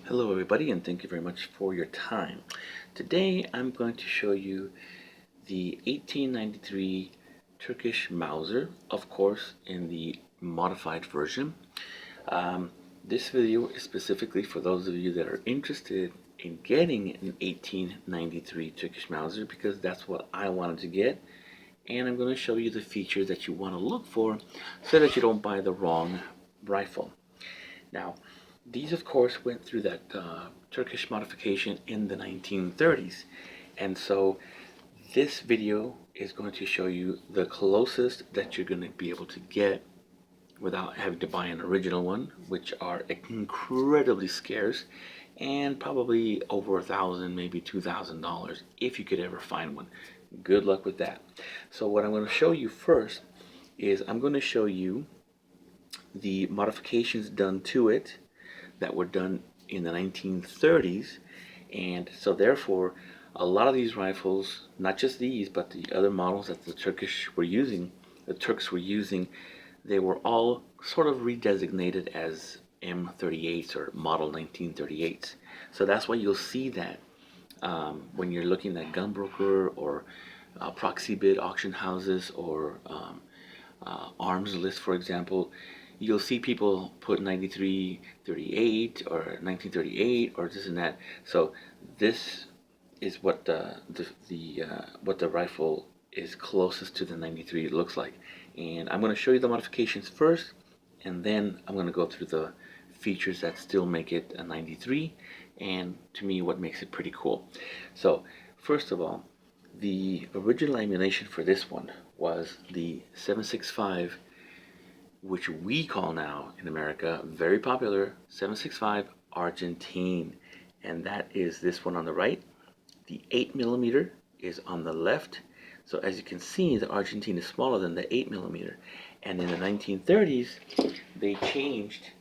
Hello everybody, and thank you very much for your time. Today I'm going to show you the 1893 Turkish Mauser, of course in the modified version. This video is specifically for those of you that are interested in getting an 1893 Turkish Mauser, because that's what I wanted to get, and I'm going to show you the features that you want to look for so that you don't buy the wrong rifle. Now, these of course went through that Turkish modification in the 1930s, and so this video is going to show you the closest that you're going to be able to get without having to buy an original one, which are incredibly scarce and probably over $1,000, maybe $2,000 if you could ever find one. Good luck with that. So what I'm going to show you first is I'm going to show you the modifications done to it that were done in the 1930s, and so therefore a lot of these rifles, not just these but the other models that the Turks were using, they were all sort of redesignated as M38s or model 1938s. So that's why you'll see that when you're looking at Gunbroker or proxy bid auction houses or arms list, for example, you'll see people put 9338 or 1938 or this and that. So this is what what the rifle is closest to the 93 looks like, and I'm going to show you the modifications first, and then I'm going to go through the features that still make it a 93, and to me what makes it pretty cool. So first of all, the original ammunition for this one was the 7.65, which we call now in America, very popular, 7.65 Argentine, and that is this one on the right. The 8mm is on the left. So as you can see, the Argentine is smaller than the 8mm, and in the 1930s they changed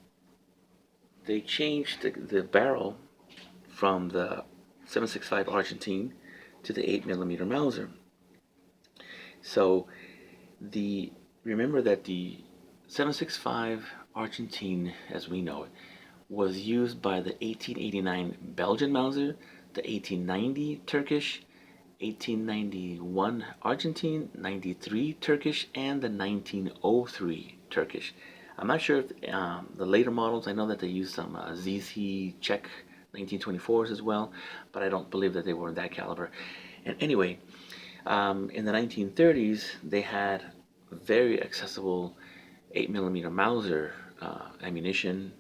the barrel from the 7.65 Argentine to the 8mm Mauser. So remember that the 7.65 Argentine, as we know it, was used by the 1889 Belgian Mauser, the 1890 Turkish, 1891 Argentine, 93 Turkish, and the 1903 Turkish. I'm not sure if the later models, I know that they used some ZC Czech 1924s as well, but I don't believe that they were in that caliber. And anyway, in the 1930s, they had very accessible 8mm Mauser ammunition,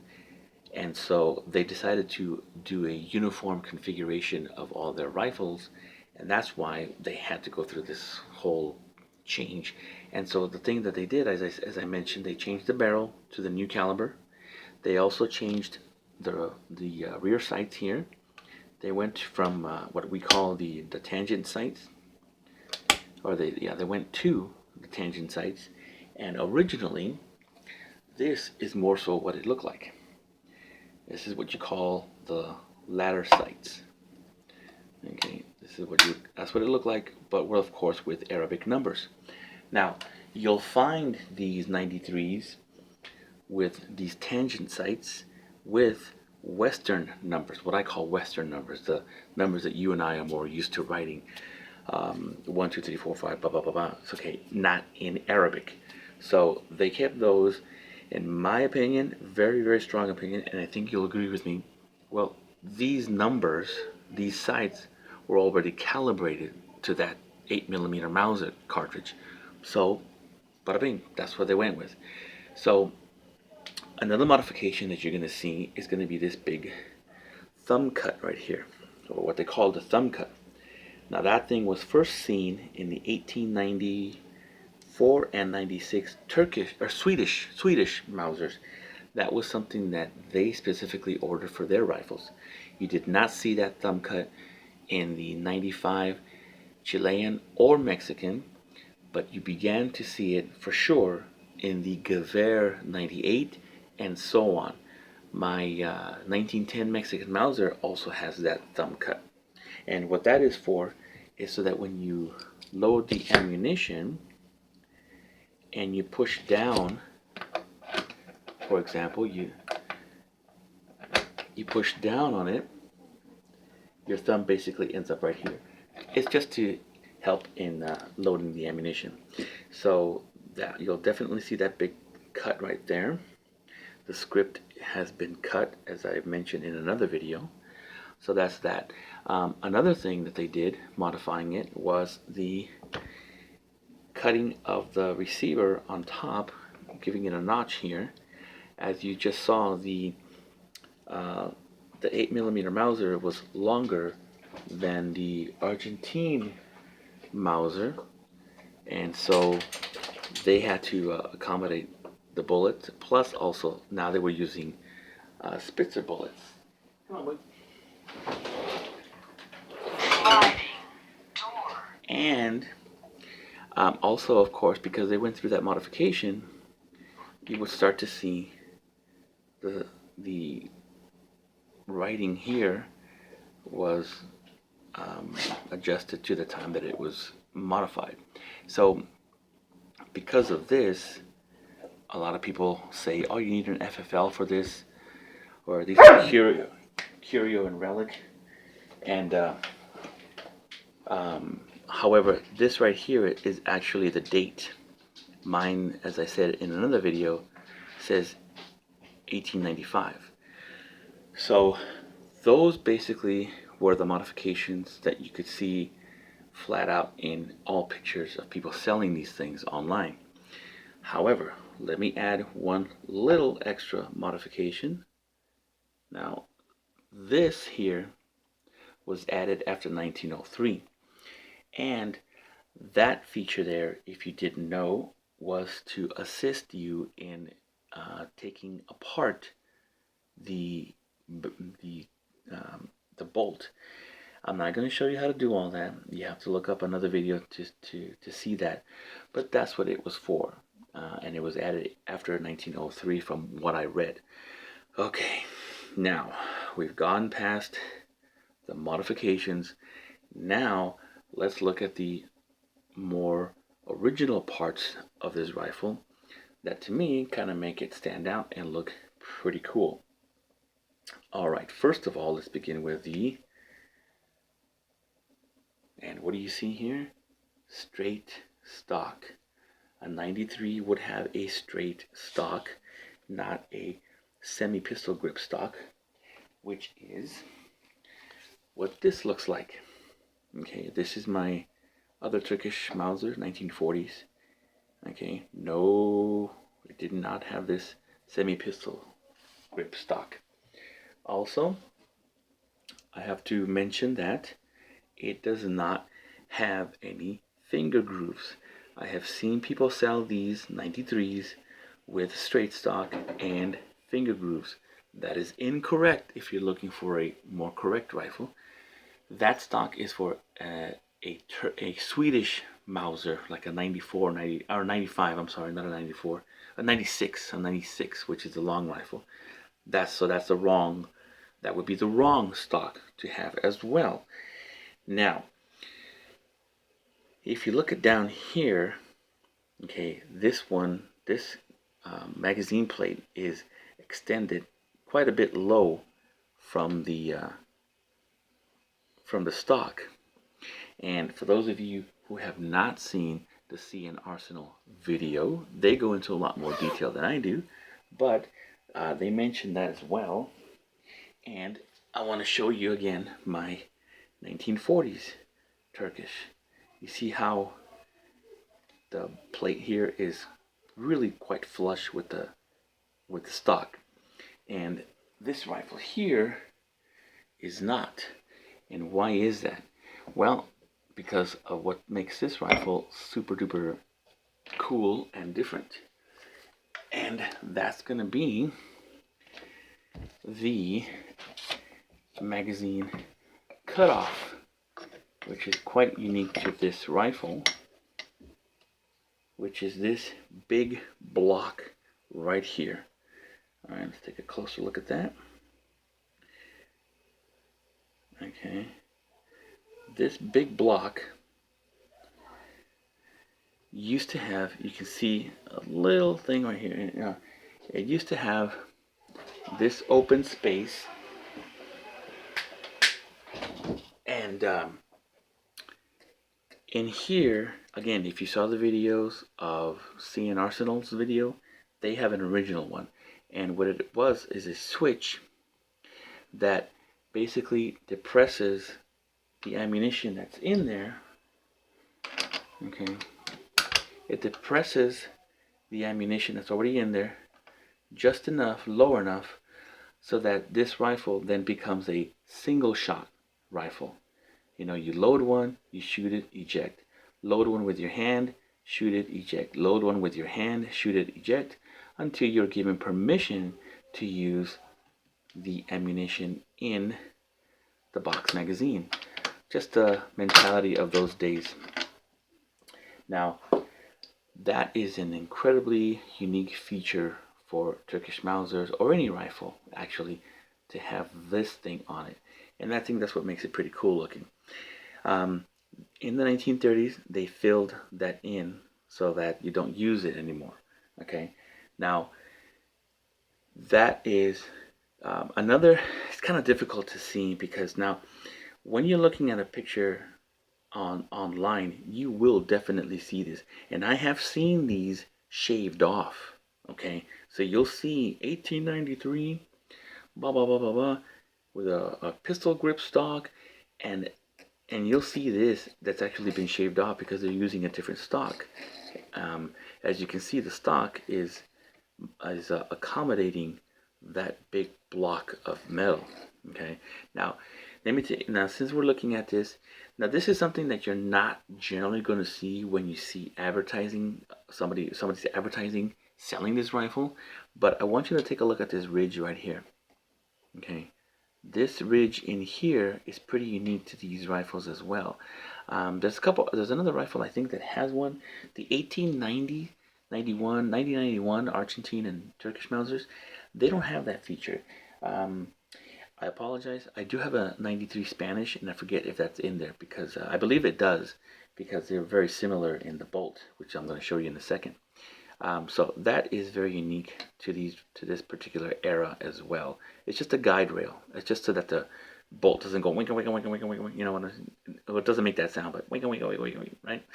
and so they decided to do a uniform configuration of all their rifles, and that's why they had to go through this whole change. And so the thing that they did, as I mentioned, they changed the barrel to the new caliber. They also changed the rear sights here. They went from what we call the tangent sights, or they went to the tangent sights, and originally this is more so what it looked like. This is what you call the ladder sights. Okay, that's what it looked like, but of course with Arabic numbers. Now you'll find these 93s with these tangent sights with Western numbers, what I call Western numbers, the numbers that you and I are more used to writing. 1, 2, 3, 4, 5, blah blah blah blah. It's okay, not in Arabic. So they kept those, in my opinion, very, very strong opinion, and I think you'll agree with me. Well, these numbers, these sights, were already calibrated to that 8mm Mauser cartridge. So, bada bing, that's what they went with. So, another modification that you're going to see is going to be this big thumb cut right here, or what they call the thumb cut. Now that thing was first seen in the 1894 and 96 Turkish or Swedish Mausers. That was something that they specifically ordered for their rifles. You did not see that thumb cut in the 95 Chilean or Mexican, but you began to see it for sure in the Gewehr 98 and so on. My 1910 Mexican Mauser also has that thumb cut. And what that is for is so that when you load the ammunition and you push down, for example, you you push down on it, your thumb basically ends up right here. It's just to help in loading the ammunition. So that you'll definitely see that big cut right there. The script has been cut, as I mentioned in another video. So that's that. Another thing that they did, modifying it, was the cutting of the receiver on top, giving it a notch here. As you just saw, the 8mm Mauser was longer than the Argentine Mauser, and so they had to accommodate the bullets. Plus, also now they were using Spitzer bullets. Come on, boy. And also, of course, because they went through that modification, you would start to see the writing here was adjusted to the time that it was modified. So because of this, a lot of people say, oh, you need an FFL for this, or these are Curio and Relic. And however, this right here is actually the date. Mine, as I said in another video, says 1895. So those basically were the modifications that you could see flat out in all pictures of people selling these things online. However, let me add one little extra modification. Now, this here was added after 1903, and that feature there, if you didn't know, was to assist you in taking apart the bolt. I'm not going to show you how to do all that. You have to look up another video to see that. But that's what it was for. And it was added after 1903 from what I read. Okay, now we've gone past the modifications. Now let's look at the more original parts of this rifle that to me kind of make it stand out and look pretty cool. Alright, first of all, let's begin with the, and what do you see here? Straight stock. A 93 would have a straight stock, not a semi-pistol grip stock, which is what this looks like. Okay, this is my other Turkish Mauser, 1940s. Okay, no, it did not have this semi-pistol grip stock. Also, I have to mention that it does not have any finger grooves. I have seen people sell these 93s with straight stock and finger grooves. That is incorrect if you're looking for a more correct rifle. That stock is for a Swedish Mauser, like a 94, 90, or 95, I'm sorry, not a 94, a 96, which is the long rifle. That's the wrong, that would be the wrong stock to have as well. Now, if you look at down here, okay, this magazine plate is extended quite a bit low from the stock. And for those of you who have not seen the CN Arsenal video, they go into a lot more detail than I do, but they mentioned that as well. And I want to show you again my 1940s Turkish. You see how the plate here is really quite flush with the stock, and this rifle here is not. And why is that? Well, because of what makes this rifle super duper cool and different, and that's gonna be the magazine cutoff, which is quite unique to this rifle, which is this big block right here. Alright, let's take a closer look at that. Okay, this big block used to have, you can see a little thing right here. It used to have this open space And in here, again, if you saw the videos of CN Arsenal's video, they have an original one. And what it was is a switch that basically depresses the ammunition that's in there. Okay, it depresses the ammunition that's already in there just enough, low enough, so that this rifle then becomes a single shot rifle. You know, you load one, you shoot it, eject. Load one with your hand, shoot it, eject. Load one with your hand, shoot it, eject, until you're given permission to use the ammunition in the box magazine. Just the mentality of those days. Now, that is an incredibly unique feature for Turkish Mausers, or any rifle actually, to have this thing on it. And I think that's what makes it pretty cool looking. In the 1930s, they filled that in so that you don't use it anymore. Okay, now that is another. It's kind of difficult to see because now, when you're looking at a picture online, you will definitely see this, and I have seen these shaved off. Okay, so you'll see 1893, blah blah blah blah blah, with a pistol grip stock, and you'll see this that's actually been shaved off because they're using a different stock. As you can see, the stock is accommodating that big block of metal. Okay, now now since we're looking at this, now this is something that you're not generally going to see when you see advertising, somebody's advertising selling this rifle, but I want you to take a look at this ridge right here. Okay, this ridge in here is pretty unique to these rifles as well. There's another rifle I think that has one. The 1890, 9091 Argentine and Turkish Mausers, they don't have that feature. I apologize. I do have a 93 Spanish, and I forget if that's in there because I believe it does, because they're very similar in the bolt, which I'm going to show you in a second. So that is very unique to this particular era as well. It's just a guide rail. It's just so that the bolt doesn't go wink, wink, wink, wink, wink, wink. You know what? It doesn't make that sound, but wink, wink, wink, wink, wink, right?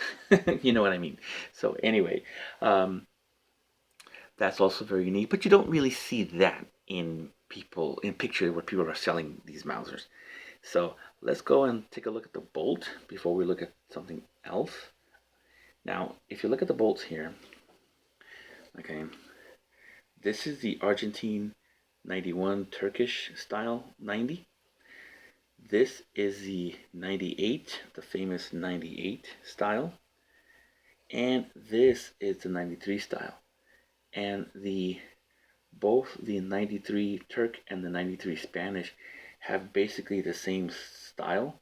You know what I mean. So anyway, that's also very unique. But you don't really see that in pictures where people are selling these Mausers. So let's go and take a look at the bolt before we look at something else. Now, if you look at the bolts here. Okay, this is the Argentine 91 Turkish style 90. This is the 98, the famous 98 style. And this is the 93 style. And both the 93 Turk and the 93 Spanish have basically the same style.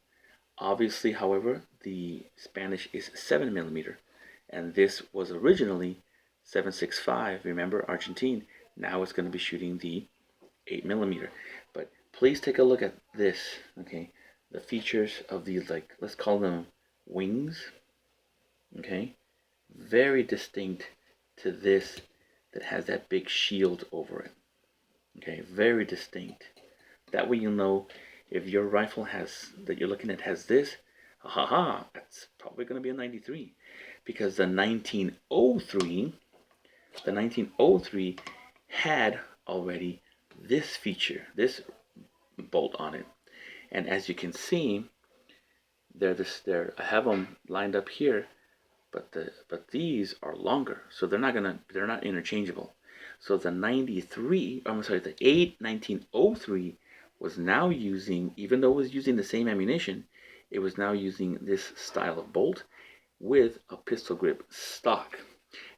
Obviously, however, the Spanish is 7mm, and this was originally 7.65, remember, Argentine. Now it's going to be shooting the 8mm. But please take a look at this, okay? The features of these, like, let's call them wings, okay? Very distinct to this that has that big shield over it, okay? Very distinct. That way you'll know if your rifle that you're looking at has this, that's probably going to be a 93. Because the 1903 had already this feature, this bolt on it. And as you can see, I have them lined up here, but these are longer, so they're not interchangeable. So the 1903 was now using, even though it was using the same ammunition, it was now using this style of bolt with a pistol grip stock,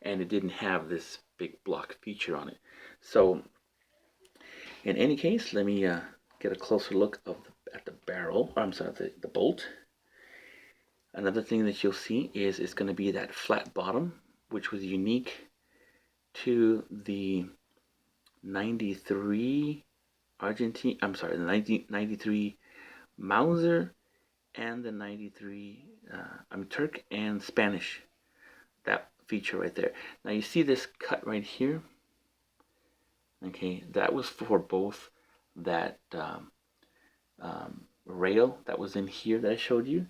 and it didn't have this big block feature on it. So in any case, let me get a closer look at the barrel. I'm sorry, the bolt. Another thing that you'll see is it's going to be that flat bottom, which was unique to the 93 Argentine. I'm sorry, the 1993 Mauser and the 93 Turk and Spanish. That feature right there. Now you see this cut right here. Okay, that was for both that rail that was in here that I showed you,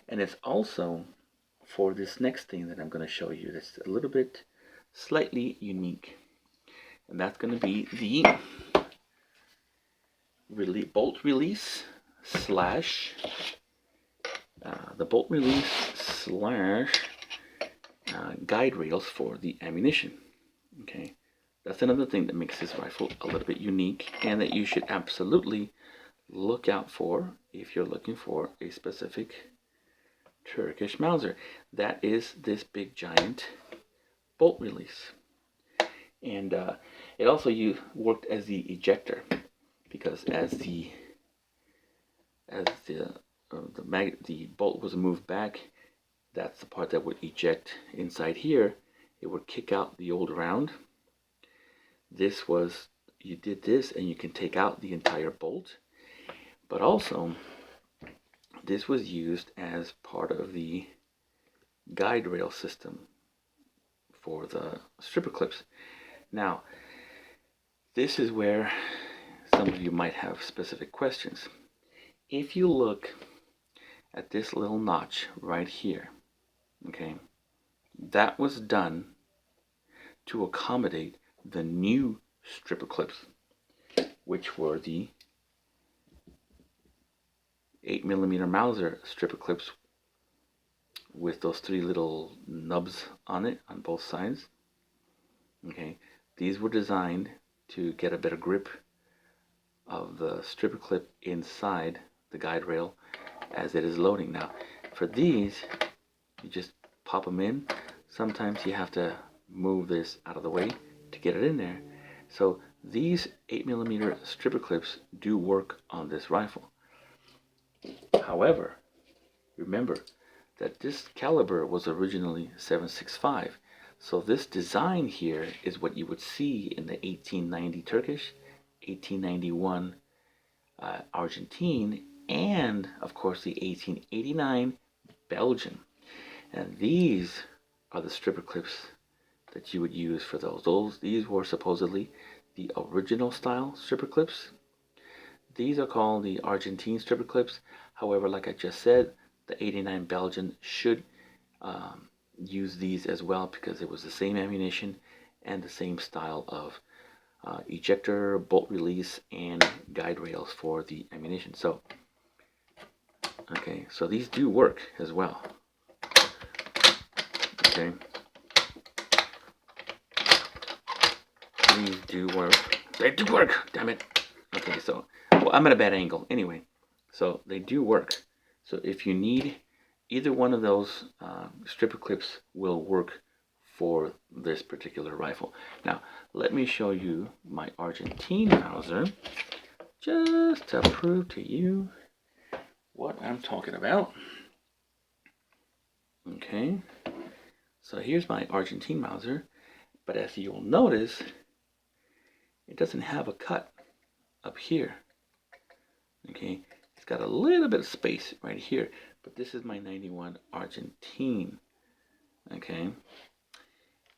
and it's also for this next thing that I'm going to show you that's a little bit slightly unique, and that's going to be the bolt release slash guide rails for the ammunition. Okay, that's another thing that makes this rifle a little bit unique, and that you should absolutely look out for if you're looking for a specific Turkish Mauser. That is this big giant bolt release, and it also worked as the ejector, because as the bolt was moved back, that's the part that would eject inside here. It would kick out the old round. You did this and you can take out the entire bolt, but also this was used as part of the guide rail system for the stripper clips. Now, this is where some of you might have specific questions. If you look at this little notch right here, okay, that was done to accommodate the new stripper clips, which were the 8mm Mauser stripper clips with those 3 little nubs on it on both sides. Okay, these were designed to get a better grip of the stripper clip inside the guide rail as it is loading. Now, for these, you just pop them in. Sometimes you have to move this out of the way to get it in there. So these 8mm stripper clips do work on this rifle. However, remember that this caliber was originally 7.65. So this design here is what you would see in the 1890 Turkish, 1891 Argentine, and of course the 1889 Belgian. And these are the stripper clips that you would use for those. These were supposedly the original style stripper clips. These are called the Argentine stripper clips. However, like I just said, the 89 Belgian should use these as well, because it was the same ammunition and the same style of ejector, bolt release, and guide rails for the ammunition. So, okay, so these do work as well. Okay, these do work. They do work. Damn it. Okay, so well, I'm at a bad angle. Anyway, so they do work. So if you need either one of those, stripper clips will work for this particular rifle. Now, let me show you my Argentine Mauser, just to prove to you what I'm talking about. Okay, so here's my Argentine Mauser, but as you'll notice, it doesn't have a cut up here. Okay, it's got a little bit of space right here, but this is my 91 Argentine. Okay,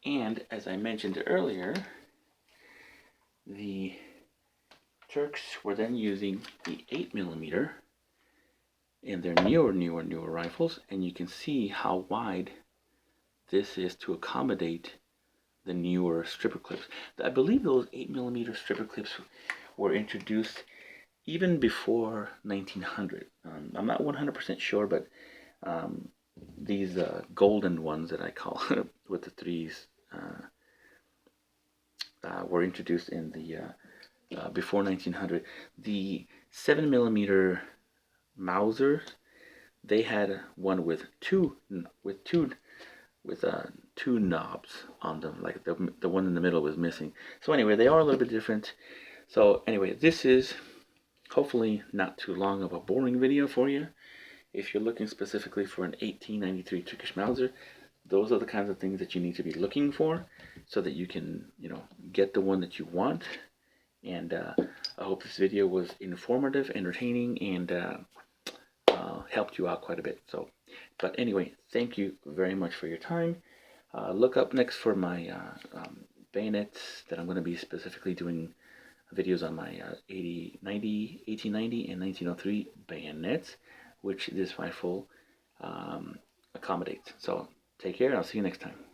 and as I mentioned earlier, the Turks were then using the 8mm in their newer rifles, and you can see how wide this is to accommodate the newer stripper clips. I believe those 8mm stripper clips were introduced even before 1900. I'm not 100% sure, but these golden ones that I call with the threes were introduced in the before 1900. The 7mm Mauser, they had one with two knobs on them, like the one in the middle was missing. So anyway, they are a little bit different. So anyway, this is hopefully not too long of a boring video for you. If you're looking specifically for an 1893 Turkish Mauser, those are the kinds of things that you need to be looking for, so that you can, get the one that you want. And I hope this video was informative, entertaining, and helped you out quite a bit. So, but anyway, thank you very much for your time. Look up next for my bayonets that I'm going to be specifically doing videos on my 1890 and 1903 bayonets, which this rifle accommodates. So take care. I'll see you next time.